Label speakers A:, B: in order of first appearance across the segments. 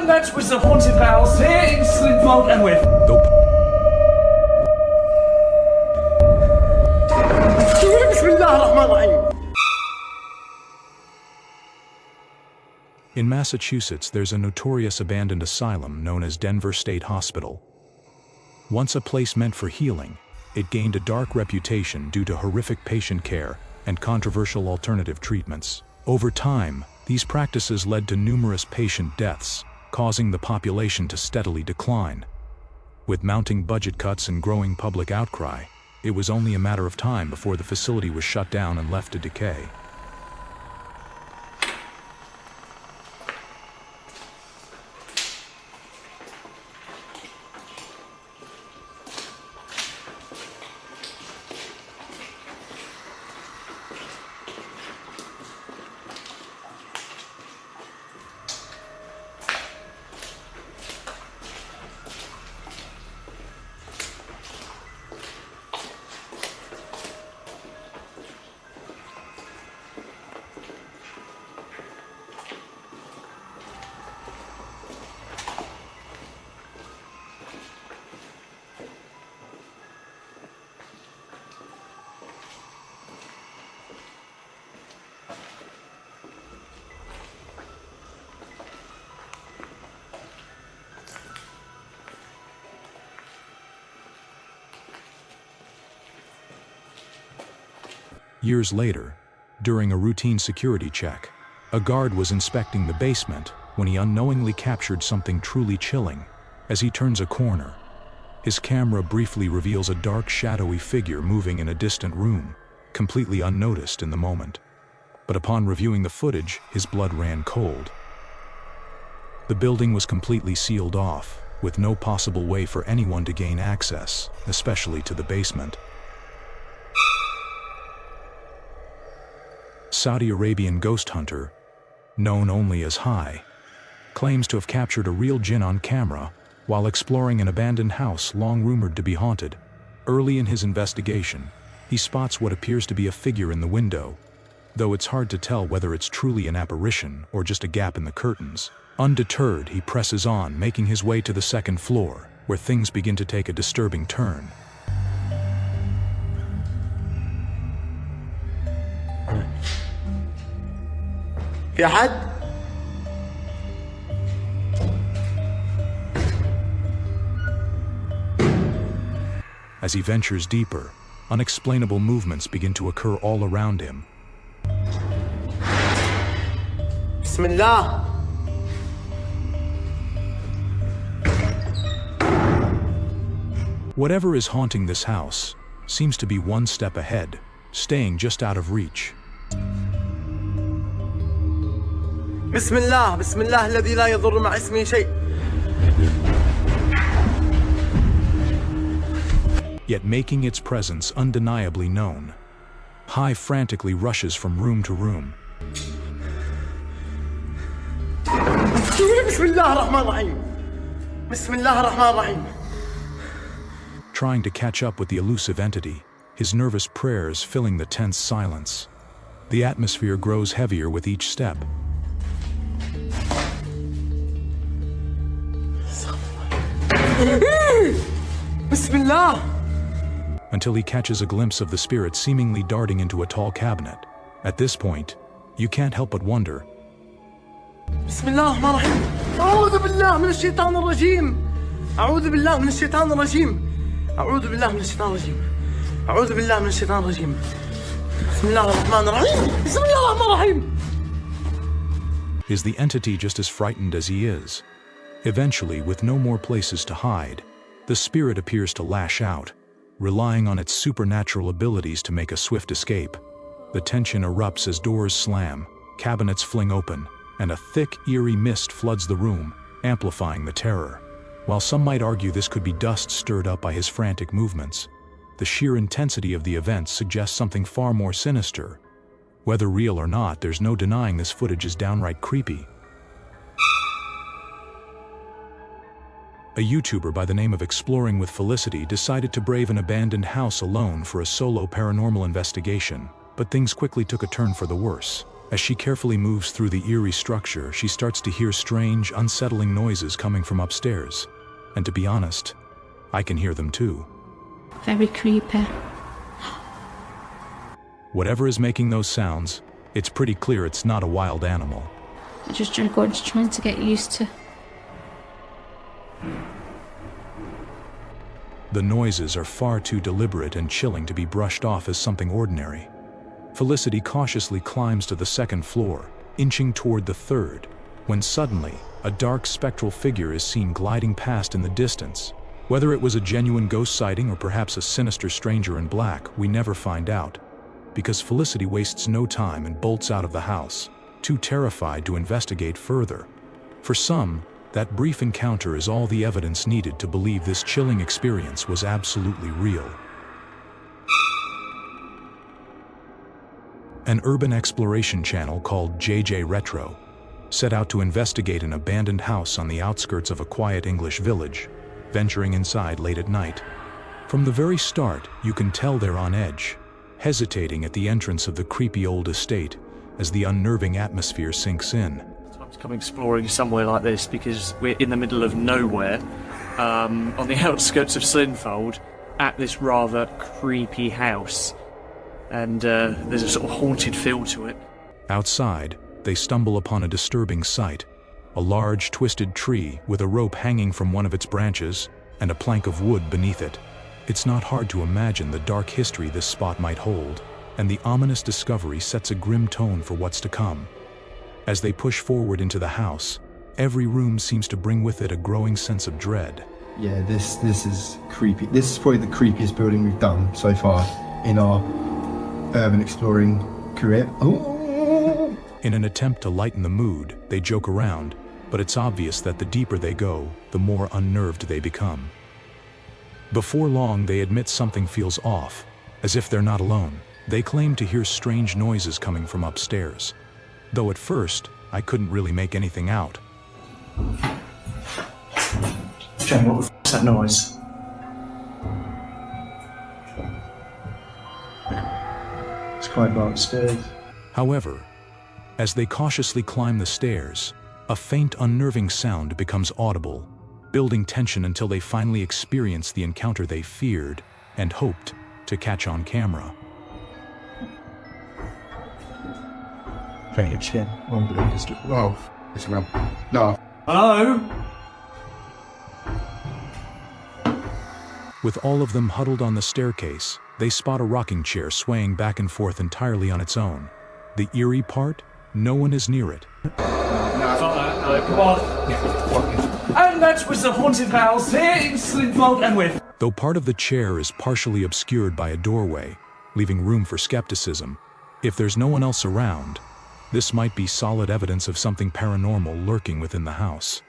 A: that's with the haunted house here in Slintvold and with...
B: In Massachusetts, there's a notorious abandoned asylum known as Denver State Hospital. Once a place meant for healing, it gained a dark reputation due to horrific patient care and controversial alternative treatments. Over time, these practices led to numerous patient deaths, causing the population to steadily decline. With mounting budget cuts and growing public outcry, it was only a matter of time before the facility was shut down and left to decay. Years later, during a routine security check, a guard was inspecting the basement when he unknowingly captured something truly chilling. As he turns a corner, his camera briefly reveals a dark, shadowy figure moving in a distant room, completely unnoticed in the moment. But upon reviewing the footage, his blood ran cold. The building was completely sealed off, with no possible way for anyone to gain access, especially to the basement. Saudi Arabian ghost hunter, known only as High, claims to have captured a real jinn on camera while exploring an abandoned house long rumored to be haunted. Early in his investigation, he spots what appears to be a figure in the window, though it's hard to tell whether it's truly an apparition or just a gap in the curtains. Undeterred, he presses on, making his way to the second floor, where things begin to take a disturbing turn.
C: في أحد؟
B: As he ventures deeper, unexplainable movements begin to occur all around him.
C: بسم الله.
B: Whatever is haunting this house seems to be one step ahead, staying just out of reach.
C: بسم الله بسم الله الذي لا يضر مع اسمه شيء.
B: Yet making its presence undeniably known, High frantically rushes from room to room.
C: بسم الله الرحمن الرحيم. بسم الله الرحمن الرحيم.
B: Trying to catch up with the elusive entity, his nervous prayers filling the tense silence. The atmosphere grows heavier with each step.
C: بسم الله.
B: Until he catches a glimpse of the spirit seemingly darting into a tall cabinet. At this point, you can't help but wonder.
C: بسم الله الرحمن الرحيم. أعوذ بالله من الشيطان الرجيم. أعوذ بالله من الشيطان الرجيم. أعوذ بالله من الشيطان الرجيم. أعوذ بالله من الشيطان الرجيم. بسم الله الرحمن الرحيم. بسم الله الرحمن الرحيم.
B: Is the entity just as frightened as he is? Eventually, with no more places to hide, the spirit appears to lash out, relying on its supernatural abilities to make a swift escape. The tension erupts as doors slam, cabinets fling open, and a thick, eerie mist floods the room, amplifying the terror. While some might argue this could be dust stirred up by his frantic movements, the sheer intensity of the events suggests something far more sinister. Whether real or not, there's no denying this footage is downright creepy. A YouTuber by the name of Exploring with Felicity decided to brave an abandoned house alone for a solo paranormal investigation, but things quickly took a turn for the worse. As she carefully moves through the eerie structure, she starts to hear strange, unsettling noises coming from upstairs. And to be honest, I can hear them too.
D: Very creepy.
B: Whatever is making those sounds, it's pretty clear it's not a wild animal.
D: I just trying to get used to.
B: The noises are far too deliberate and chilling to be brushed off as something ordinary. Felicity cautiously climbs to the second floor, inching toward the third, when suddenly, a dark spectral figure is seen gliding past in the distance. Whether it was a genuine ghost sighting or perhaps a sinister stranger in black, we never find out, because Felicity wastes no time and bolts out of the house, too terrified to investigate further. For some, that brief encounter is all the evidence needed to believe this chilling experience was absolutely real. An urban exploration channel called JJ Retro set out to investigate an abandoned house on the outskirts of a quiet English village, venturing inside late at night. From the very start, you can tell they're on edge, hesitating at the entrance of the creepy old estate as the unnerving atmosphere sinks in.
E: Time to come exploring somewhere like this because we're in the middle of nowhere, on the outskirts of Slinfold, at this rather creepy house. And there's a sort of haunted feel to it.
B: Outside, they stumble upon a disturbing sight. A large, twisted tree with a rope hanging from one of its branches and a plank of wood beneath it. It's not hard to imagine the dark history this spot might hold, and the ominous discovery sets a grim tone for what's to come. As they push forward into the house, every room seems to bring with it a growing sense of dread.
F: Yeah, this is creepy. This is probably the creepiest building we've done so far in our urban exploring career. Ooh.
B: In an attempt to lighten the mood, they joke around, but it's obvious that the deeper they go, the more unnerved they become. Before long, they admit something feels off, as if they're not alone. They claim to hear strange noises coming from upstairs, though at first, I couldn't really make anything out.
E: Jane, what the f***'s that noise?
F: It's quite dark upstairs.
B: However, as they cautiously climb the stairs, a faint, unnerving sound becomes audible, building tension until they finally experience the encounter they feared and hoped to catch on camera.
F: Very shit. Oh, it's around. No.
A: Hello?
B: With all of them huddled on the staircase, they spot a rocking chair swaying back and forth entirely on its own. The eerie part? No one is near it.
A: No, come on. And that was the haunted house here in Slinfold and with.
B: Though part of the chair is partially obscured by a doorway, leaving room for skepticism, if there's no one else around, this might be solid evidence of something paranormal lurking within the house.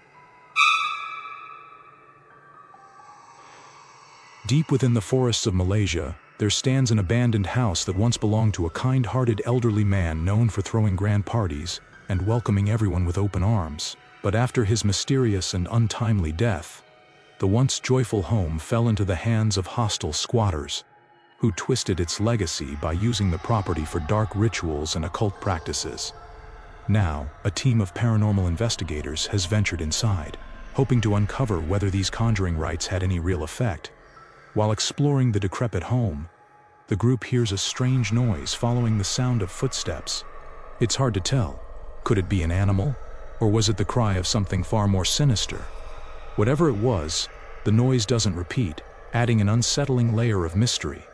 B: Deep within the forests of Malaysia, there stands an abandoned house that once belonged to a kind-hearted elderly man known for throwing grand parties and welcoming everyone with open arms. But after his mysterious and untimely death, the once joyful home fell into the hands of hostile squatters, who twisted its legacy by using the property for dark rituals and occult practices. Now, a team of paranormal investigators has ventured inside, hoping to uncover whether these conjuring rites had any real effect. While exploring the decrepit home, the group hears a strange noise following the sound of footsteps. It's hard to tell. Could it be an animal? Or was it the cry of something far more sinister? Whatever it was, the noise doesn't repeat, adding an unsettling layer of mystery.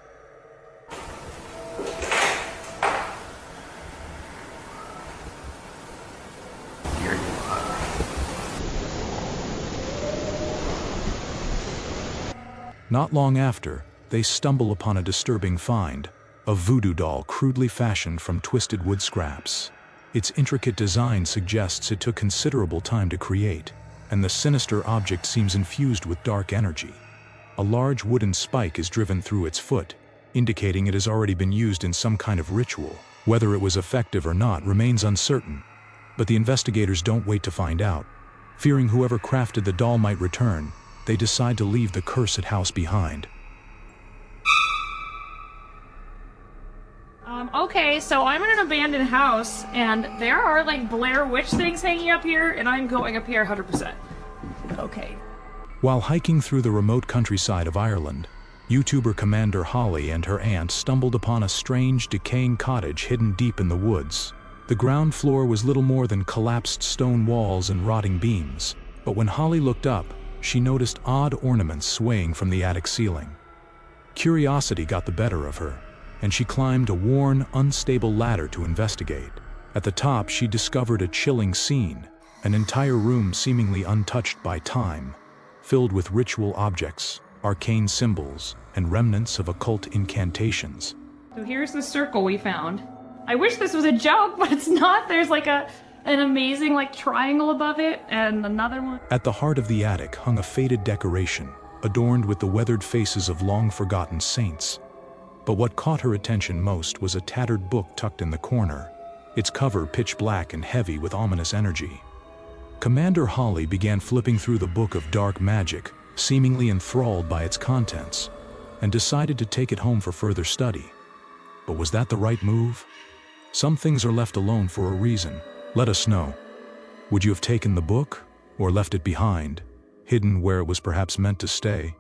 B: Not long after, they stumble upon a disturbing find, a voodoo doll crudely fashioned from twisted wood scraps. Its intricate design suggests it took considerable time to create, and the sinister object seems infused with dark energy. A large wooden spike is driven through its foot, indicating it has already been used in some kind of ritual. Whether it was effective or not remains uncertain, but the investigators don't wait to find out. Fearing whoever crafted the doll might return, they decide to leave the cursed house behind.
D: Okay,
G: Okay, so I'm in an abandoned house, and there are like Blair Witch things hanging up here, and I'm going up here 100%. Okay.
B: While hiking through the remote countryside of Ireland, YouTuber Commander Holly and her aunt stumbled upon a strange, decaying cottage hidden deep in the woods. The ground floor was little more than collapsed stone walls and rotting beams, but when Holly looked up, she noticed odd ornaments swaying from the attic ceiling. Curiosity got the better of her, and she climbed a worn, unstable ladder to investigate. At the top, she discovered a chilling scene, an entire room seemingly untouched by time, filled with ritual objects, arcane symbols, and remnants of occult incantations.
G: So here's the circle we found. I wish this was a joke, but it's not. There's like an amazing like triangle above it, and another one.
B: At the heart of the attic hung a faded decoration, adorned with the weathered faces of long-forgotten saints. But what caught her attention most was a tattered book tucked in the corner, its cover pitch black and heavy with ominous energy. Commander Holly began flipping through the book of dark magic, seemingly enthralled by its contents, and decided to take it home for further study. But was that the right move? Some things are left alone for a reason. Let us know. Would you have taken the book, or left it behind, hidden where it was perhaps meant to stay?